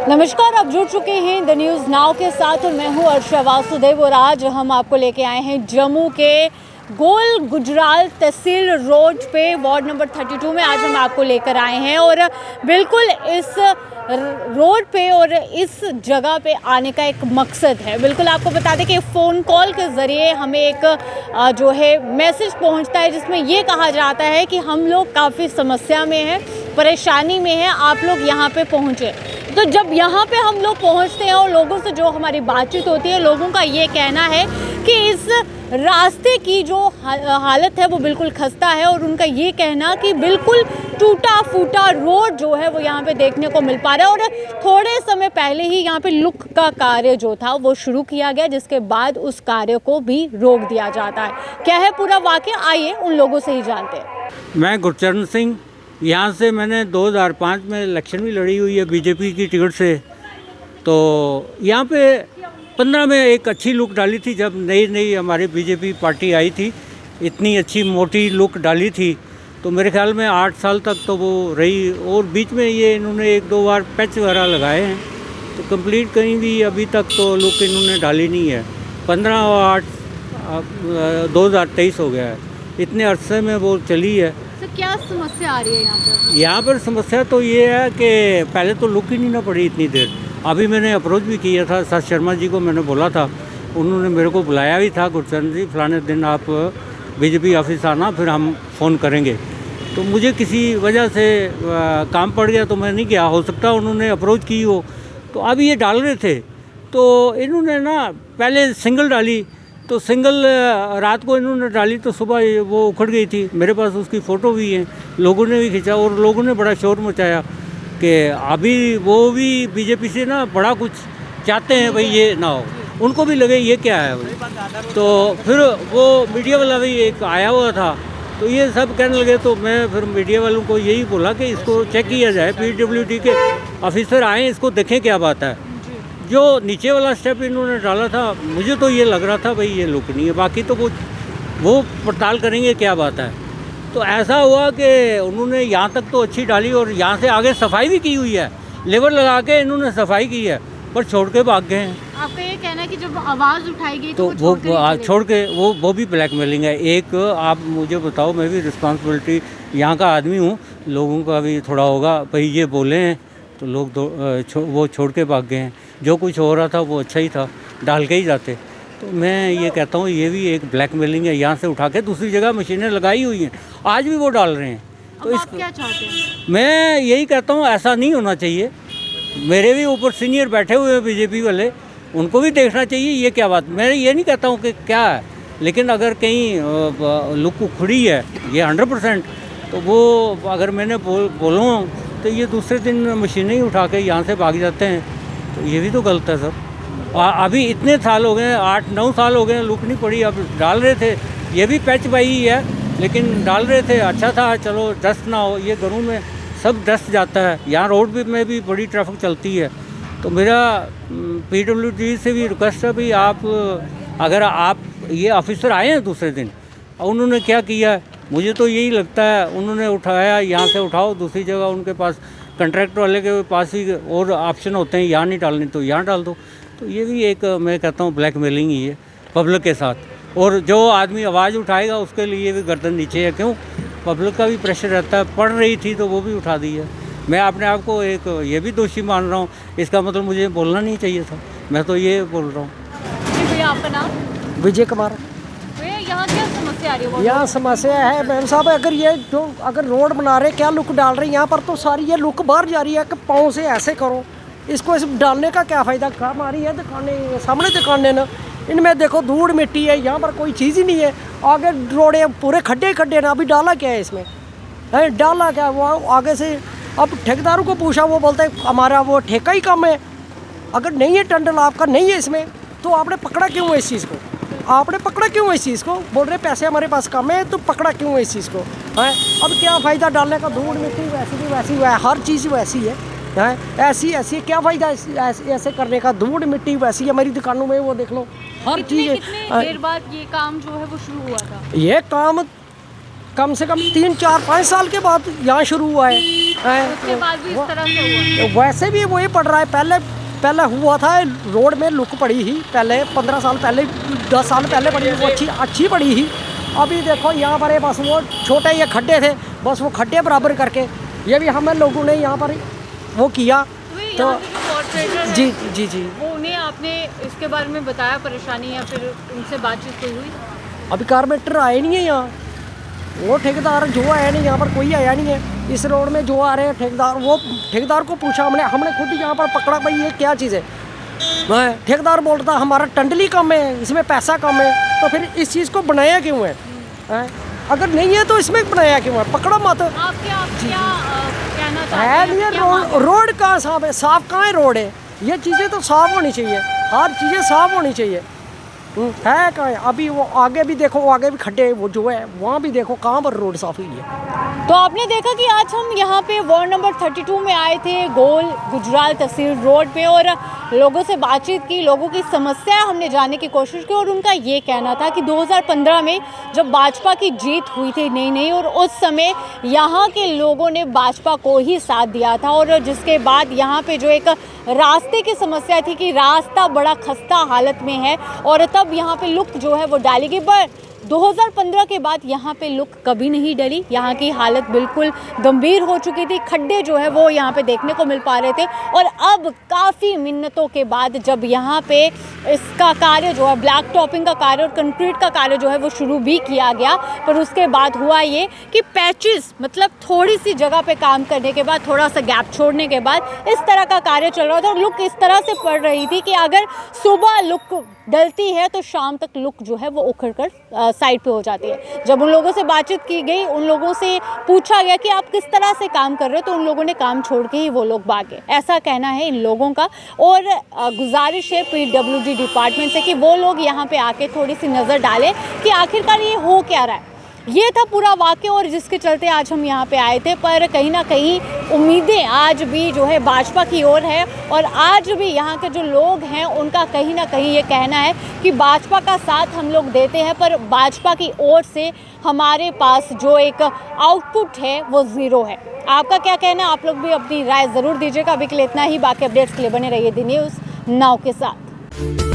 नमस्कार, आप जुड़ चुके हैं द न्यूज़ नाउ के साथ और मैं हूं अर्षा वासुदेव और आज हम आपको लेके आए हैं जम्मू के गोल गुजराल तहसील रोड पे वार्ड नंबर 32 में। आज हम आपको लेकर आए हैं और बिल्कुल इस रोड पे और इस जगह पे आने का एक मकसद है। बिल्कुल आपको बता दें कि फ़ोन कॉल के ज़रिए हमें एक जो है मैसेज पहुंचता है जिसमें ये कहा जाता है कि हम लोग काफ़ी समस्या में हैं, परेशानी में हैं, आप लोग यहाँ पे पहुँचे। तो जब यहाँ पे हम लोग पहुँचते हैं और लोगों से जो हमारी बातचीत होती है, लोगों का ये कहना है कि इस रास्ते की जो हालत है वो बिल्कुल खस्ता है और उनका ये कहना कि बिल्कुल टूटा फूटा रोड जो है वो यहाँ पे देखने को मिल पा रहा है। और थोड़े समय पहले ही यहाँ पे लुक का कार्य जो था वो शुरू किया गया, जिसके बाद उस कार्य को भी रोक दिया जाता है। क्या है पूरा वाकया, आइए उन लोगों से ही जानते हैं। मैं गुरचरण सिंह, यहाँ से मैंने 2005 में इलेक्शन भी लड़ी हुई है बीजेपी की टिकट से। तो यहाँ पे 15 में एक अच्छी लुक डाली थी, जब नई हमारी बीजेपी पार्टी आई थी, इतनी अच्छी मोटी लुक डाली थी। तो मेरे ख्याल में 8 साल तक तो वो रही और बीच में ये इन्होंने 1-2 बार पैच वगैरह लगाए हैं, तो कंप्लीट कहीं भी अभी तक तो लुक इन्होंने डाली नहीं है। 15/8/2023 हो गया है, इतने अरसे में वो चली है। तो क्या समस्या आ रही है यहाँ पर? यहाँ पर समस्या तो ये है कि पहले तो लुक ही नहीं ना पड़ी इतनी देर। अभी मैंने अप्रोच भी किया था, सर शर्मा जी को मैंने बोला था, उन्होंने मेरे को बुलाया भी था, गुरचरण जी फलाने दिन आप बीजेपी ऑफिस आना, फिर हम फ़ोन करेंगे। तो मुझे किसी वजह से काम पड़ गया तो मैं नहीं गया। हो सकता उन्होंने अप्रोच की हो। तो अभी ये डाल रहे थे तो इन्होंने ना पहले सिंगल डाली, तो सिंगल रात को इन्होंने डाली तो सुबह वो उखड़ गई थी। मेरे पास उसकी फ़ोटो भी है, लोगों ने भी खींचा और लोगों ने बड़ा शोर मचाया कि अभी वो भी बीजेपी से ना बड़ा कुछ चाहते हैं भाई, ये ना हो, उनको भी लगे ये क्या है भाई। तो फिर वो मीडिया वाला भी एक आया हुआ था, तो ये सब कहने लगे। तो मैं फिर मीडिया वालों को यही बोला कि इसको चेक किया जाए, PWD के ऑफिसर आए, इसको देखें क्या बात है। जो नीचे वाला स्टेप इन्होंने डाला था, मुझे तो ये लग रहा था भाई ये लुक नहीं है, बाकी तो वो पड़ताल करेंगे क्या बात है। तो ऐसा हुआ कि उन्होंने यहाँ तक तो अच्छी डाली और यहाँ से आगे सफाई भी की हुई है, लेबर लगा के इन्होंने सफाई की है, पर छोड़ के भाग गए हैं। आपका ये कहना है कि जब आवाज़ उठाई गई तो वो छोड़ के वो भी ब्लैकमेलिंग है। एक आप मुझे बताओ, मैं भी रिस्पॉन्सिबिलिटी यहाँ का आदमी हूँ, लोगों का भी थोड़ा होगा भाई, ये बोले हैं तो लोग वो छोड़ के भाग गए हैं। जो कुछ हो रहा था वो अच्छा ही था, डाल के ही जाते। तो मैं ये कहता हूँ ये भी एक ब्लैकमेलिंग है, यहाँ से उठा के दूसरी जगह मशीनें लगाई हुई हैं, आज भी वो डाल रहे हैं। तो आप क्या चाहते हैं? मैं यही कहता हूँ ऐसा नहीं होना चाहिए। मेरे भी ऊपर सीनियर बैठे हुए हैं बीजेपी वाले, उनको भी देखना चाहिए ये क्या बात। मैं ये नहीं कहता हूँ कि क्या है, लेकिन अगर कहीं लुक उखड़ी है ये 100%, तो वो अगर मैंने बोलूँ तो ये दूसरे दिन मशीनें ही उठा के यहाँ से भाग जाते हैं, तो ये भी तो गलत है सर। अभी इतने साल हो गए, 8-9 साल हो गए, लुक नहीं पड़ी, अब डाल रहे थे, ये भी पैच बाई ही है, लेकिन डाल रहे थे, अच्छा था, चलो डस्ट ना हो। ये घरों में सब डस्ट जाता है, यहाँ रोड भी में भी बड़ी ट्रैफिक चलती है। तो मेरा PWD से भी रिक्वेस्ट है भाई, अगर आप ये ऑफिसर आए हैं दूसरे दिन और उन्होंने क्या किया, मुझे तो यही लगता है उन्होंने उठाया, यहाँ से उठाओ दूसरी जगह, उनके पास कंट्रैक्टर वाले के पास ही और ऑप्शन होते हैं, यहाँ नहीं डालनी तो यहाँ डाल दो। तो ये भी एक मैं कहता हूँ ब्लैकमेलिंग ही है पब्लिक के साथ। और जो आदमी आवाज़ उठाएगा उसके लिए भी गर्दन नीचे है, क्यों, पब्लिक का भी प्रेशर रहता है। पढ़ रही थी तो वो भी उठा दी है। मैं अपने आप को एक ये भी दोषी मान रहा हूँ, इसका मतलब मुझे बोलना नहीं चाहिए था, मैं तो ये बोल रहा हूँ। भैया आपका नाम? विजय कुमार। यहाँ क्या समस्या आ रही है? यहाँ समस्या है मैम साहब, अगर रोड बना रहे, क्या लुक डाल रहे हैं यहाँ पर, तो सारी ये लुक बाहर जा रही है कि पाँव से ऐसे करो, इसको इस डालने का क्या फ़ायदा। हमारी है दुकानें, सामने दुकानें ना, इनमें देखो धूड़ मिट्टी है, यहाँ पर कोई चीज़ ही नहीं है। आगे रोडे पूरे खड्डे ना, अभी डाला क्या है इसमें, है डाला क्या वो आगे से। अब ठेकेदारों को पूछा, वो बोलते हैं हमारा वो ठेका ही कम है। अगर नहीं है टंडल आपका नहीं है इसमें, तो आपने पकड़ा क्यों है इस चीज़ को, आपने पकड़ा क्यों है इस चीज़ को। बोल रहे पैसे हमारे पास कम है, तो पकड़ा क्यों है इस चीज़ को, है। अब क्या फ़ायदा डालने का, धूड़ मिट्टी वैसी की वैसी है, हर चीज़ वैसी है, ऐसी क्या फ़ायदा ऐसे करने का। धूड़ मिट्टी वैसी है मेरी दुकानों में, वो देख लो हर चीज़। कितने देर बाद ये काम जो है वो शुरू हुआ था? ये काम कम से कम 3 4 5 साल के बाद यहाँ शुरू हुआ है उसके बाद भी इस तरह से हुआ। वैसे भी वही पड़ रहा है। पहले हुआ था रोड में लुक पड़ी ही, पहले 15 साल पहले 10 साल पहले पड़ी, वो अच्छी पड़ी ही। अभी देखो यहाँ पर बस वो छोटे ये खड्डे थे, बस वो खड्डे बराबर करके ये भी हम लोगों ने यहाँ पर वो किया। तो जी जी जी वो उन्हें आपने इसके बारे में बताया परेशानी, या फिर उनसे बातचीत कोई हुई? अभी कारपेंटर आए नहीं है यहाँ, वो ठेकेदार जो आया नहीं, यहाँ पर कोई आया नहीं है। इस रोड में जो आ रहे हैं ठेकेदार, वो ठेकेदार को पूछा हमने खुद यहाँ पर पकड़ा, भाई ये क्या चीज़ है। मैं ठेकेदार बोल रहा था हमारा टंडली कम है, इसमें पैसा कम है, तो फिर इस चीज़ को बनाया क्यों है? अगर नहीं है तो इसमें बनाया क्यों है? पकड़ो मत। आप क्या कहना चाहते है हैं? नहीं है, क्या रोड कहाँ साफ है? साफ कहाँ है रोड है? ये चीज़ें तो साफ होनी चाहिए, हर चीज़ें साफ होनी चाहिए। है कहाँ है? अभी वो आगे भी देखो, वो आगे भी खड्डे वो जो है वहाँ भी देखो, कहाँ पर रोड साफ हुई है। तो आपने देखा कि आज हम यहाँ पे वार्ड नंबर 32 में आए थे, गोल गुजराल तहसील रोड पे, और लोगों से बातचीत की, लोगों की समस्या हमने जानने की कोशिश की। और उनका ये कहना था कि 2015 में जब भाजपा की जीत हुई थी नई और उस समय यहाँ के लोगों ने भाजपा को ही साथ दिया था, और जिसके बाद यहाँ पे जो एक रास्ते की समस्या थी कि रास्ता बड़ा खस्ता हालत में है, और तब यहाँ पे लुक जो है वो डाली गई। पर 2015 के बाद यहाँ पे लुक कभी नहीं डली, यहाँ की हालत बिल्कुल गंभीर हो चुकी थी, खड्डे जो है वो यहाँ पे देखने को मिल पा रहे थे। और अब काफ़ी मिन्नतों के बाद जब यहाँ पे इसका कार्य जो है ब्लैक टॉपिंग का कार्य और कंक्रीट का कार्य जो है वो शुरू भी किया गया, पर उसके बाद हुआ ये कि पैचेस, मतलब थोड़ी सी जगह पे काम करने के बाद, थोड़ा सा गैप छोड़ने के बाद इस तरह का कार्य चल रहा था। और लुक इस तरह से पड़ रही थी कि अगर सुबह लुक डलती है तो शाम तक लुक जो है वो उखड़ कर साइड पे हो जाती है। जब उन लोगों से बातचीत की गई, उन लोगों से पूछा गया कि आप किस तरह से काम कर रहे हो, तो उन लोगों ने काम छोड़ के ही वो लोग भागे, ऐसा कहना है इन लोगों का। और गुजारिश है PWD डिपार्टमेंट से कि वो लोग यहाँ पे आके थोड़ी सी नज़र डालें कि आखिरकार ये हो क्या रहा है। ये था पूरा वाक़या, और जिसके चलते आज हम यहाँ पे आए थे। पर कहीं ना कहीं उम्मीदें आज भी जो है भाजपा की ओर है, और आज भी यहाँ के जो लोग हैं उनका कहीं ना कहीं ये कहना है कि भाजपा का साथ हम लोग देते हैं, पर भाजपा की ओर से हमारे पास जो एक आउटपुट है वो ज़ीरो है। आपका क्या कहना है? आप लोग भी अपनी राय ज़रूर दीजिएगा। अभी के लिए इतना ही, बाकी अपडेट्स के लिए बने रहिए दी न्यूज़ नाउ के साथ।